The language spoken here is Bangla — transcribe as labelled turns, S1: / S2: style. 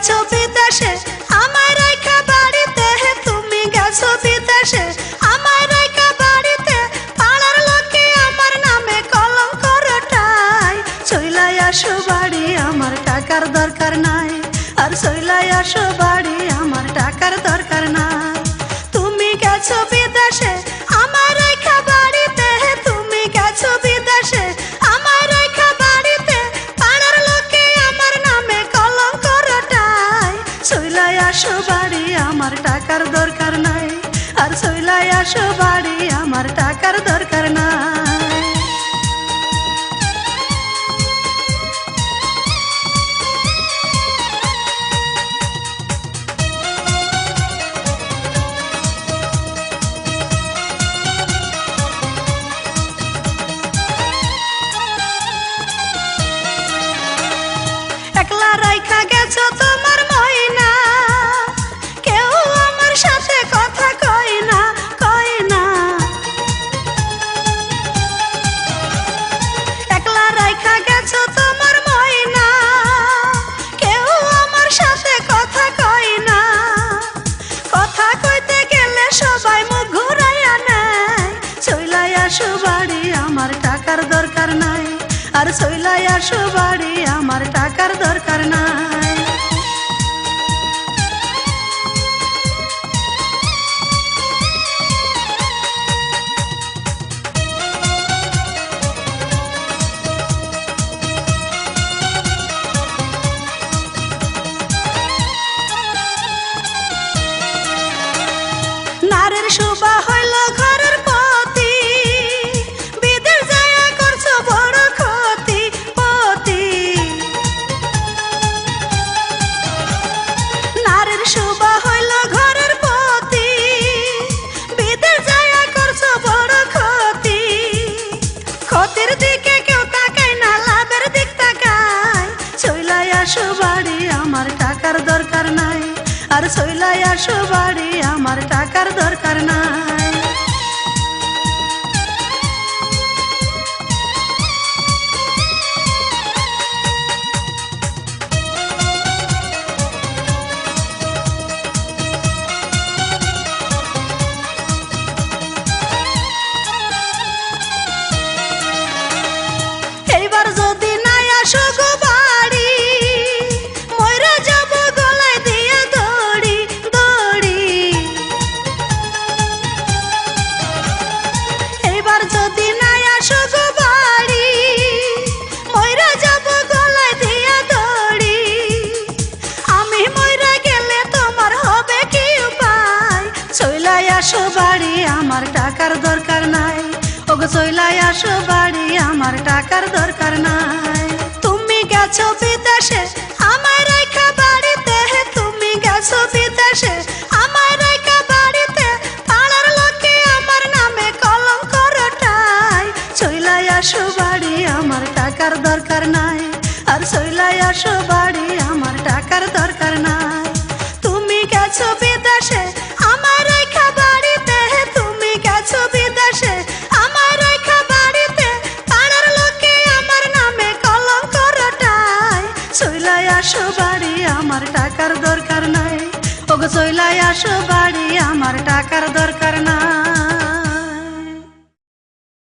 S1: গেছো বিদেশে আমায় রাইখা বাড়িতে, তুমি গেছো বিদেশে আমায় রাইখা বাড়িতে, পাড়ার লোকে আমার নামে কলঙ্ক রটায়। চইলাই আসো বাড়ি আমার টাকার দরকার নাই, আর চইলাই আসো বাড়ি আমার টাকার দরকার নাই। তুমি গেছো বিদেশে আমায় রাইখা বাড়িতে, তুমি গেছো বিদেশে আমায় রাইখা বাড়িতে, পাড়ার লোকে আমার নামে কলঙ্ক রটায়। চইলাই আসো বাড়ি আমার টাকার দরকার নাই, আর চইলাই আসো বাড়ি আমার টাকার দরকার নাই। একলা রাইখা গেছো তোমার ময়না, কেউ আমার সাথে কথা কয় না, কয় না। একলা রাইখা গেছো তোমার ময়না, কেউ আমার সাথে কথা কয় না। কথা কইতে গেলে সবাই মুখ ঘুরাইয়া নেয়। চইলাই আসো বাড়ি আমার টাকার দরকার নাই, আর চইলাই আসো বাড়ি আমার টাকার দরকার নাই। নারীর শোভা হইল ঘরের পতি, বিদেশ যায়া করছো বড় ক্ষতি পতি। নারীর শোভা হইল ঘরের পতি, বিদেশ যায়া করছো বড় ক্ষতি। ক্ষতির দিকে কেউ তাকায় না, লাভের দিক তাকায়। চইলাই আসো বাড়ি আমার টাকার দরকার নাই, আর চইলাই আসো বাড়ি আমার টাকার দরকার নাই। এইবার যদি নাই আসো গো বাড়ি, মইরা যাব গলায় দিয়া দড়ি দড়ি। এইবার যদি নাই আসো গো বাড়ি, মইরা যাব গলায় দিয়া দড়ি। আমি মইরা গেলে তোমার হবে কি উপায়? চইলাই আসো বাড়ি আমার টাকার দরকার নাই, ওগো চইলাই আসো বাড়ি আমার টাকার দরকার নাই। তুমি গেছো বিদেশে আমায় রাইখা বাড়িতে, তুমি গেছো বিদেশে আমায় রাইখা বাড়িতে, পাড়ার লোকে আমার নামে কলঙ্ক রটায়। চইলাই আসো বাড়ি আমার টাকার দরকার নাই, আর চইলাই আসো বাড়ি আমার টাকার দরকার নাই। তুমি গেছো বিদেশে আমায় রাইখা বাড়িতে, তুমি গেছো বিদেশে আমায় রাইখা বাড়িতে, পাড়ার লোকে আমার নামে কলঙ্ক রটায়। চইলাই আসো বাড়ি আমার টাকার দরকার নাই, ওগো চইলাই আসো বাড়ি আমার টাকার দরকার